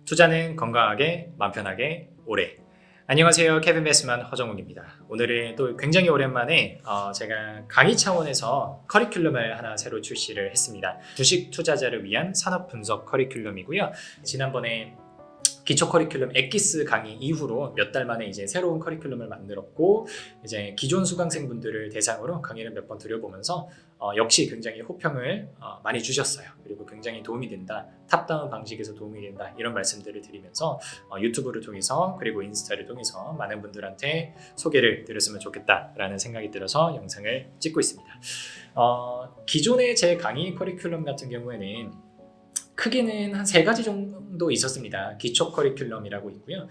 투자는 건강하게, 마음 편하게, 오래. 안녕하세요. 케빈 베스만 허정욱입니다. 오늘은 또 굉장히 오랜만에 제가 강의 차원에서 커리큘럼을 하나 새로 출시를 했습니다. 주식 투자자를 위한 산업 분석 커리큘럼이고요. 지난번에 기초 커리큘럼 엑기스 강의 이후로 몇 달 만에 이제 새로운 커리큘럼을 만들었고, 이제 기존 수강생분들을 대상으로 강의를 몇 번 드려보면서 역시 굉장히 호평을 많이 주셨어요. 그리고 굉장히 도움이 된다, 탑다운 방식에서 도움이 된다, 이런 말씀들을 드리면서 유튜브를 통해서 그리고 인스타를 통해서 많은 분들한테 소개를 드렸으면 좋겠다라는 생각이 들어서 영상을 찍고 있습니다. 기존의 제 강의 커리큘럼 같은 경우에는 크게는 한 3가지 정도 있었습니다. 기초 커리큘럼이라고 있고요.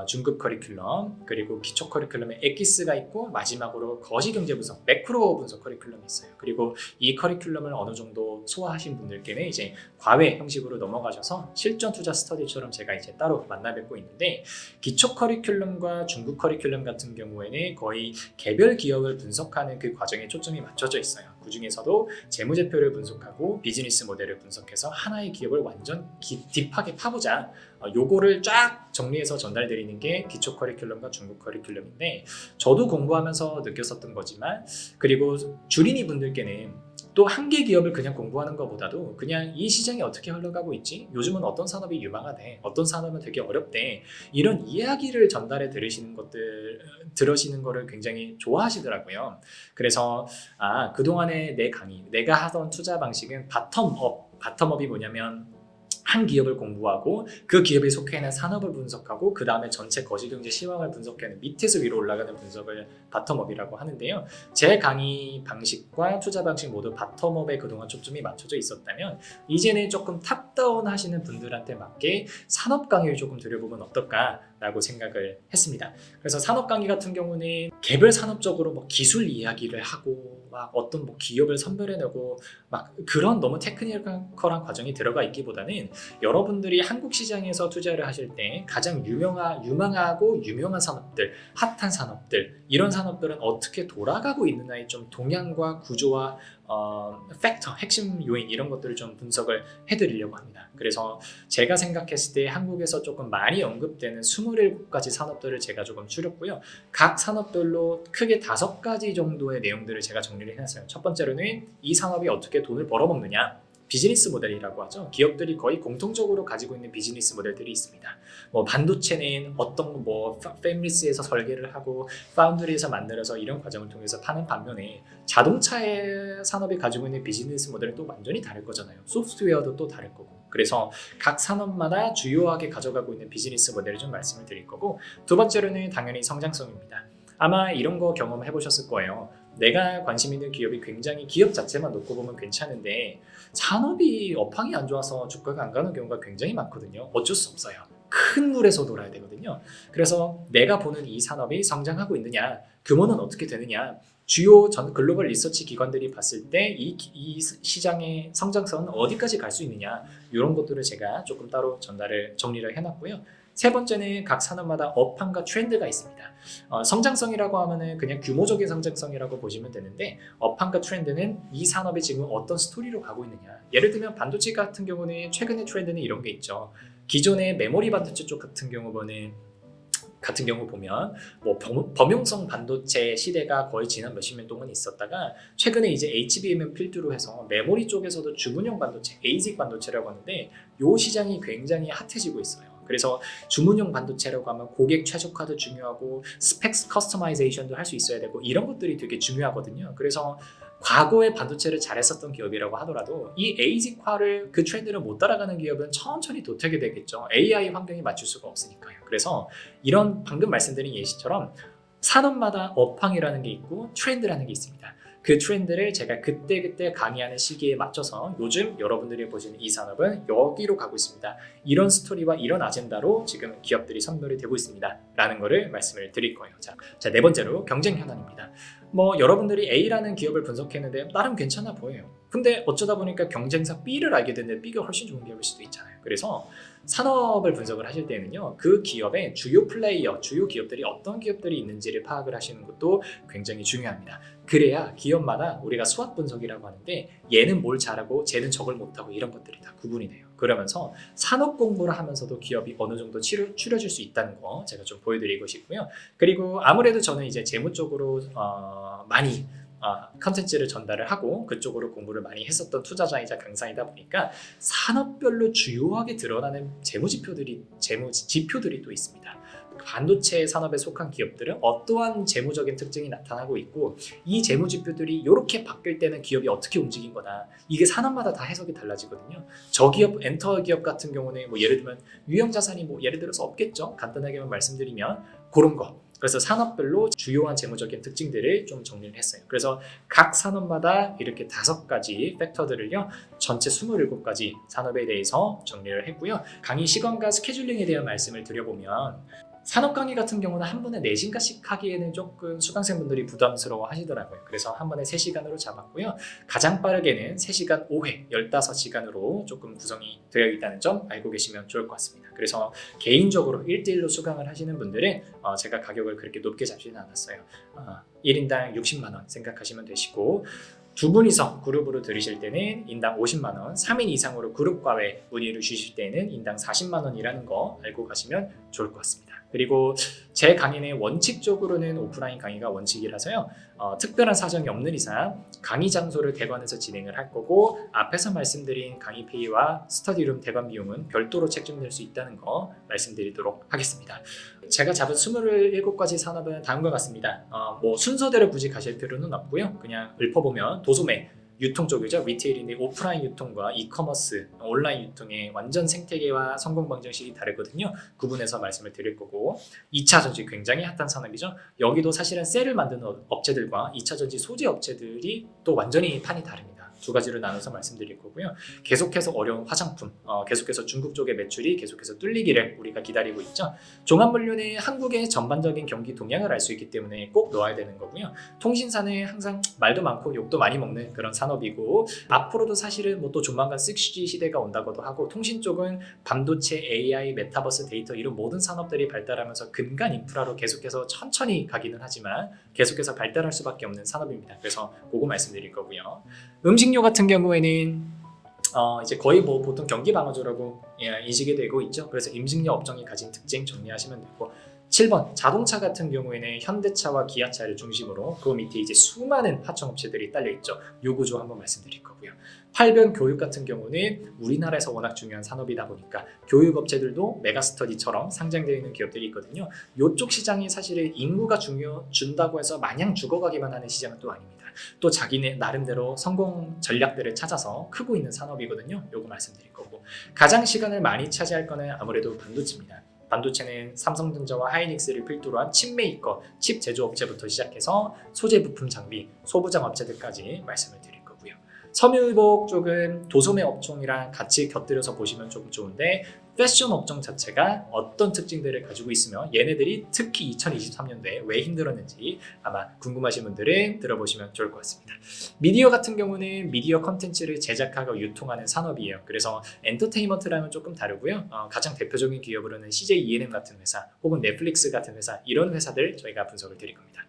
중급 커리큘럼, 그리고 기초 커리큘럼에 엑기스가 있고, 마지막으로 거시경제 분석, 매크로 분석 커리큘럼이 있어요. 그리고 이 커리큘럼을 어느 정도 소화하신 분들께는 이제 과외 형식으로 넘어가셔서 실전 투자 스터디처럼 제가 이제 따로 만나 뵙고 있는데, 기초 커리큘럼과 중급 커리큘럼 같은 경우에는 거의 개별 기업을 분석하는 그 과정에 초점이 맞춰져 있어요. 그 중에서도 재무제표를 분석하고 비즈니스 모델을 분석해서 하나의 기업을 완전 딥하게 파보자, 요거를 쫙 정리해서 전달드리는 게 기초 커리큘럼과 중급 커리큘럼인데, 저도 공부하면서 느꼈었던 거지만, 그리고 주린이 분들께는 또 한 개 기업을 그냥 공부하는 것보다도 그냥 이 시장이 어떻게 흘러가고 있지? 요즘은 어떤 산업이 유망하대? 어떤 산업은 되게 어렵대? 이런 이야기를 전달해 들으시는 거를 굉장히 좋아하시더라고요. 그래서 그동안의 내 강의, 내가 하던 투자 방식은 바텀업이 뭐냐면 한 기업을 공부하고 그 기업에 속해 있는 산업을 분석하고 그 다음에 전체 거시경제 시황을 분석하는 밑에서 위로 올라가는 분석을 바텀업이라고 하는데요. 제 강의 방식과 투자 방식 모두 바텀업에 그동안 초점이 맞춰져 있었다면, 이제는 조금 탑다운 하시는 분들한테 맞게 산업 강의를 조금 드려보면 어떨까라고 생각을 했습니다. 그래서 산업 강의 같은 경우는 개별 산업적으로 뭐 기술 이야기를 하고 막 어떤 뭐 기업을 선별해내고 막 그런 너무 테크니컬한 과정이 들어가 있기보다는, 여러분들이 한국 시장에서 투자를 하실 때 가장 유망하고 유명한 산업들, 핫한 산업들, 이런 산업들은 어떻게 돌아가고 있느냐의 좀 동향과 구조와 팩터, 핵심 요인, 이런 것들을 좀 분석을 해드리려고 합니다. 그래서 제가 생각했을 때 한국에서 조금 많이 언급되는 27가지 산업들을 제가 조금 추렸고요. 각 산업별로 크게 5가지 정도의 내용들을 제가 정리를 해놨어요. 첫 번째로는 이 산업이 어떻게 돈을 벌어먹느냐, 비즈니스 모델이라고 하죠. 기업들이 거의 공통적으로 가지고 있는 비즈니스 모델들이 있습니다. 뭐 반도체는 어떤 패밀리스에서 설계를 하고 파운드리에서 만들어서 이런 과정을 통해서 파는 반면에, 자동차의 산업이 가지고 있는 비즈니스 모델은 또 완전히 다를 거잖아요. 소프트웨어도 또 다를 거고. 그래서 각 산업마다 주요하게 가져가고 있는 비즈니스 모델을 좀 말씀을 드릴 거고, 두 번째로는 당연히 성장성입니다. 아마 이런 거 경험해 보셨을 거예요. 내가 관심 있는 기업이 굉장히 기업 자체만 놓고 보면 괜찮은데 산업이 업황이 안 좋아서 주가가 안 가는 경우가 굉장히 많거든요. 어쩔 수 없어요. 큰 물에서 놀아야 되거든요. 그래서 내가 보는 이 산업이 성장하고 있느냐, 규모는 어떻게 되느냐, 주요 글로벌 리서치 기관들이 봤을 때 이 시장의 성장성은 어디까지 갈 수 있느냐, 이런 것들을 제가 조금 따로 정리를 해놨고요. 세 번째는 각 산업마다 업황과 트렌드가 있습니다. 성장성이라고 하면은 그냥 규모적인 성장성이라고 보시면 되는데, 업황과 트렌드는 이 산업이 지금 어떤 스토리로 가고 있느냐. 예를 들면 반도체 같은 경우는 최근의 트렌드는 이런 게 있죠. 기존의 메모리 반도체 쪽 같은 경우 보면 뭐 범용성 반도체 시대가 거의 지난 몇십 년 동안 있었다가, 최근에 이제 HBM을 필두로 해서 메모리 쪽에서도 주문용 반도체, ASIC 반도체라고 하는데, 이 시장이 굉장히 핫해지고 있어요. 그래서 주문용 반도체라고 하면 고객 최적화도 중요하고 스펙 커스터마이제이션도 할 수 있어야 되고, 이런 것들이 되게 중요하거든요. 그래서 과거에 반도체를 잘했었던 기업이라고 하더라도 이 ASIC화를, 그 트렌드를 못 따라가는 기업은 천천히 도태하게 되겠죠. AI 환경에 맞출 수가 없으니까요. 그래서 이런 방금 말씀드린 예시처럼 산업마다 업황이라는 게 있고 트렌드라는 게 있습니다. 그 트렌드를 제가 그때 강의하는 시기에 맞춰서 요즘 여러분들이 보시는 이 산업은 여기로 가고 있습니다, 이런 스토리와 이런 아젠다로 지금 기업들이 선별이 되고 있습니다 라는 거를 말씀을 드릴 거예요. 자, 네 번째로 경쟁 현안입니다. 뭐 여러분들이 A라는 기업을 분석했는데 나름 괜찮아 보여요. 근데 어쩌다 보니까 경쟁사 B를 알게 됐는데 B가 훨씬 좋은 기업일 수도 있잖아요. 그래서 산업을 분석을 하실 때는요, 그 기업의 주요 플레이어, 주요 기업들이 어떤 기업들이 있는지를 파악을 하시는 것도 굉장히 중요합니다. 그래야 기업마다 우리가 수학 분석이라고 하는데 얘는 뭘 잘하고 쟤는 저걸 못하고 이런 것들이 다 구분이 돼요. 그러면서 산업 공부를 하면서도 기업이 어느 정도 추려질 수 있다는 거 제가 좀 보여드리고 싶고요. 그리고 아무래도 저는 이제 재무 쪽으로 많이 컨텐츠를 전달을 하고 그쪽으로 공부를 많이 했었던 투자자이자 강사이다 보니까 산업별로 주요하게 드러나는 재무 지표들이 또 있습니다. 반도체 산업에 속한 기업들은 어떠한 재무적인 특징이 나타나고 있고 이 재무 지표들이 이렇게 바뀔 때는 기업이 어떻게 움직인 거다. 이게 산업마다 다 해석이 달라지거든요. 저기업, 엔터 기업 같은 경우는 뭐 예를 들면 유형 자산이 뭐 예를 들어서 없겠죠. 간단하게만 말씀드리면 그런 거. 그래서 산업별로 주요한 재무적인 특징들을 좀 정리를 했어요. 그래서 각 산업마다 이렇게 5가지 팩터들을요, 전체 27가지 산업에 대해서 정리를 했고요. 강의 시간과 스케줄링에 대한 말씀을 드려보면 산업 강의 같은 경우는 한 번에 4시간씩 하기에는 조금 수강생분들이 부담스러워 하시더라고요. 그래서 한 번에 3시간으로 잡았고요. 가장 빠르게는 3시간 5회, 15시간으로 조금 구성이 되어 있다는 점 알고 계시면 좋을 것 같습니다. 그래서 개인적으로 1대1로 수강을 하시는 분들은 제가 가격을 그렇게 높게 잡지는 않았어요. 1인당 60만 원 생각하시면 되시고, 2분이서 그룹으로 들으실 때는 인당 50만 원, 3인 이상으로 그룹 과외 문의를 주실 때는 인당 40만 원이라는 거 알고 가시면 좋을 것 같습니다. 그리고 제 강의는 원칙적으로는 오프라인 강의가 원칙이라서요. 특별한 사정이 없는 이상 강의 장소를 대관해서 진행을 할 거고, 앞에서 말씀드린 강의 페이와 스터디룸 대관 비용은 별도로 책정될 수 있다는 거 말씀드리도록 하겠습니다. 제가 잡은 27가지 산업은 다음과 같습니다. 뭐 순서대로 굳이 가실 필요는 없고요. 그냥 읊어보면 도소매, 유통 쪽이죠. 리테일인데 오프라인 유통과 이커머스, 온라인 유통의 완전 생태계와 성공 방정식이 다르거든요. 구분해서 말씀을 드릴 거고, 2차 전지 굉장히 핫한 산업이죠. 여기도 사실은 셀을 만드는 업체들과 2차 전지 소재 업체들이 또 완전히 판이 다릅니다. 2가지로 나눠서 말씀드릴 거고요. 계속해서 어려운 화장품, 계속해서 중국 쪽의 매출이 계속해서 뚫리기를 우리가 기다리고 있죠. 종합물류는 한국의 전반적인 경기 동향을 알 수 있기 때문에 꼭 넣어야 되는 거고요. 통신사는 항상 말도 많고 욕도 많이 먹는 그런 산업이고, 앞으로도 사실은 뭐 또 조만간 6G 시대가 온다고도 하고, 통신 쪽은 반도체, AI, 메타버스, 데이터 이런 모든 산업들이 발달하면서 근간 인프라로 계속해서 천천히 가기는 하지만 계속해서 발달할 수밖에 없는 산업입니다. 그래서 그거 말씀드릴 거고요. 음식료 같은 경우에는 이제 거의 뭐 보통 경기 방어조라고 인식이 되고 있죠. 그래서 음식료 업종이 가진 특징 정리하시면 되고, 7번 자동차 같은 경우에는 현대차와 기아차를 중심으로 그 밑에 이제 수많은 하청업체들이 딸려 있죠. 요 구조 한번 말씀드릴 거고요. 8번 교육 같은 경우는 우리나라에서 워낙 중요한 산업이다 보니까 교육업체들도 메가스터디처럼 상장되어 있는 기업들이 있거든요. 요쪽 시장이 사실은 인구가 준다고 해서 마냥 죽어가기만 하는 시장은 또 아닙니다. 또 자기네 나름대로 성공 전략들을 찾아서 크고 있는 산업이거든요. 요거 말씀드릴 거고, 가장 시간을 많이 차지할 거는 아무래도 반도체입니다. 반도체는 삼성전자와 하이닉스를 필두로 한 칩 메이커, 칩 제조업체부터 시작해서 소재 부품 장비, 소부장 업체들까지 말씀을 드릴 거고요. 섬유의복 쪽은 도소매 업종이랑 같이 곁들여서 보시면 조금 좋은데, 패션 업종 자체가 어떤 특징들을 가지고 있으며 얘네들이 특히 2023년도에 왜 힘들었는지 아마 궁금하신 분들은 들어보시면 좋을 것 같습니다. 미디어 같은 경우는 미디어 컨텐츠를 제작하고 유통하는 산업이에요. 그래서 엔터테인먼트랑은 조금 다르고요. 가장 대표적인 기업으로는 CJ ENM 같은 회사 혹은 넷플릭스 같은 회사, 이런 회사들 저희가 분석을 드릴 겁니다.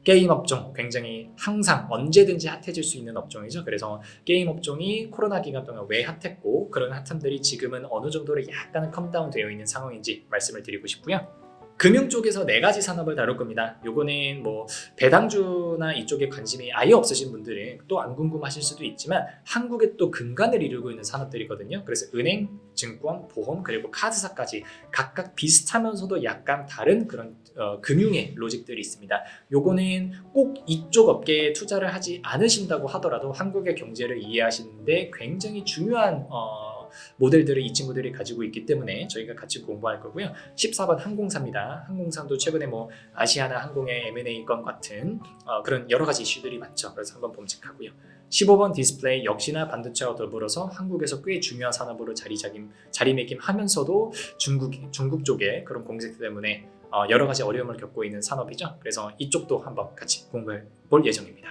게임 업종 굉장히 항상 언제든지 핫해질 수 있는 업종이죠. 그래서 게임 업종이 코로나 기간 동안 왜 핫했고 그런 핫함들이 지금은 어느 정도로 약간은 컴다운 되어 있는 상황인지 말씀을 드리고 싶고요. 금융 쪽에서 4가지 산업을 다룰 겁니다. 요거는 뭐 배당주나 이쪽에 관심이 아예 없으신 분들은 또 안 궁금하실 수도 있지만 한국에 또 근간을 이루고 있는 산업들이거든요. 그래서 은행, 증권, 보험, 그리고 카드사까지 각각 비슷하면서도 약간 다른 그런 금융의 로직들이 있습니다. 요거는 꼭 이쪽 업계에 투자를 하지 않으신다고 하더라도 한국의 경제를 이해하시는데 굉장히 중요한 모델들을 이 친구들이 가지고 있기 때문에 저희가 같이 공부할 거고요. 14번 항공사입니다. 항공사도 최근에 뭐 아시아나 항공의 M&A 건 같은 그런 여러 가지 이슈들이 많죠. 그래서 한번 범칙하고요. 15번 디스플레이 역시나 반도체와 더불어서 한국에서 꽤 중요한 산업으로 자리매김하면서도 중국 쪽에 그런 공세 때문에 여러 가지 어려움을 겪고 있는 산업이죠. 그래서 이쪽도 한번 같이 공부해 볼 예정입니다.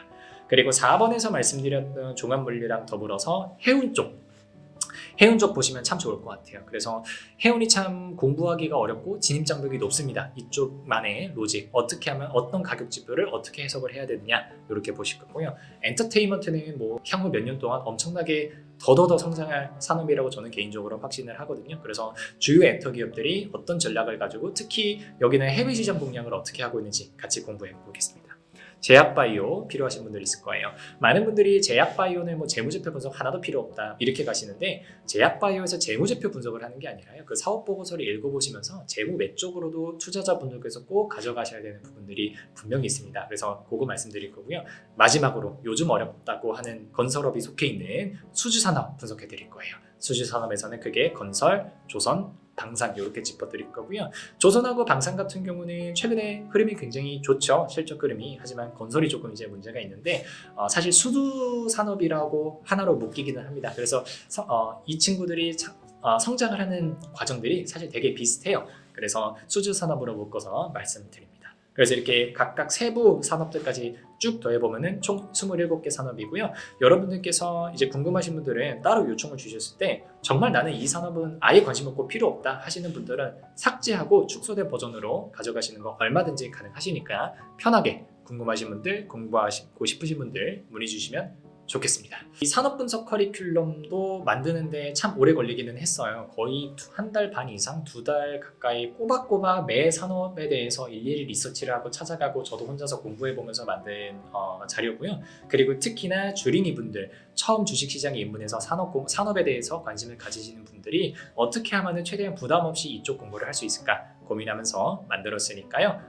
그리고 4번에서 말씀드렸던 종합물류랑 더불어서 해운 쪽. 해운적 보시면 참 좋을 것 같아요. 그래서 해운이 참 공부하기가 어렵고 진입장벽이 높습니다. 이쪽만의 로직, 어떻게 하면 어떤 가격 지표를 어떻게 해석을 해야 되느냐 이렇게 보실 거고요. 엔터테인먼트는 뭐 향후 몇 년 동안 엄청나게 더더더 성장할 산업이라고 저는 개인적으로 확신을 하거든요. 그래서 주요 엔터 기업들이 어떤 전략을 가지고 특히 여기는 해외 시장 공략을 어떻게 하고 있는지 같이 공부해 보겠습니다. 제약바이오 필요하신 분들 있을 거예요. 많은 분들이 제약바이오는 뭐 재무제표 분석 하나도 필요 없다 이렇게 가시는데, 제약바이오에서 재무제표 분석을 하는 게 아니라요, 그 사업보고서를 읽어보시면서 재무 외적으로도 투자자분들께서 꼭 가져가셔야 되는 부분들이 분명히 있습니다. 그래서 그거 말씀드릴 거고요. 마지막으로 요즘 어렵다고 하는 건설업이 속해 있는 수주산업 분석해 드릴 거예요. 수주산업에서는 크게 건설, 조선, 방산 이렇게 짚어드릴 거고요. 조선하고 방산 같은 경우는 최근에 흐름이 굉장히 좋죠. 실적 흐름이. 하지만 건설이 조금 이제 문제가 있는데 사실 수두 산업이라고 하나로 묶이기는 합니다. 그래서 이 친구들이 성장을 하는 과정들이 사실 되게 비슷해요. 그래서 수주 산업으로 묶어서 말씀드립니다. 그래서 이렇게 각각 세부 산업들까지 쭉 더해보면은 총 27개 산업이고요. 여러분들께서 이제 궁금하신 분들은 따로 요청을 주셨을 때 정말 나는 이 산업은 아예 관심 없고 필요 없다 하시는 분들은 삭제하고 축소된 버전으로 가져가시는 거 얼마든지 가능하시니까 편하게 궁금하신 분들, 공부하고 싶으신 분들 문의 주시면 좋겠습니다. 이 산업 분석 커리큘럼도 만드는데 참 오래 걸리기는 했어요. 거의 한 달 반 이상, 2달 가까이 꼬박꼬박 매 산업에 대해서 일일이 리서치를 하고 찾아가고 저도 혼자서 공부해보면서 만든 자료고요. 그리고 특히나 주린이 분들, 처음 주식시장에 입문해서 산업에 대해서 관심을 가지시는 분들이 어떻게 하면 최대한 부담 없이 이쪽 공부를 할 수 있을까 고민하면서 만들었으니까요.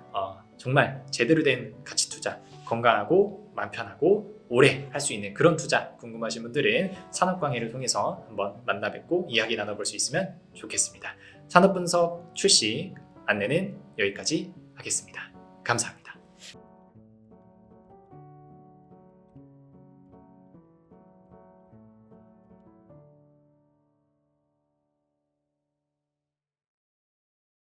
정말 제대로 된 가치 투자, 건강하고 마음 편하고 오래 할 수 있는 그런 투자 궁금하신 분들은 산업 강의를 통해서 한번 만나 뵙고 이야기 나눠볼 수 있으면 좋겠습니다. 산업 분석 출시 안내는 여기까지 하겠습니다. 감사합니다.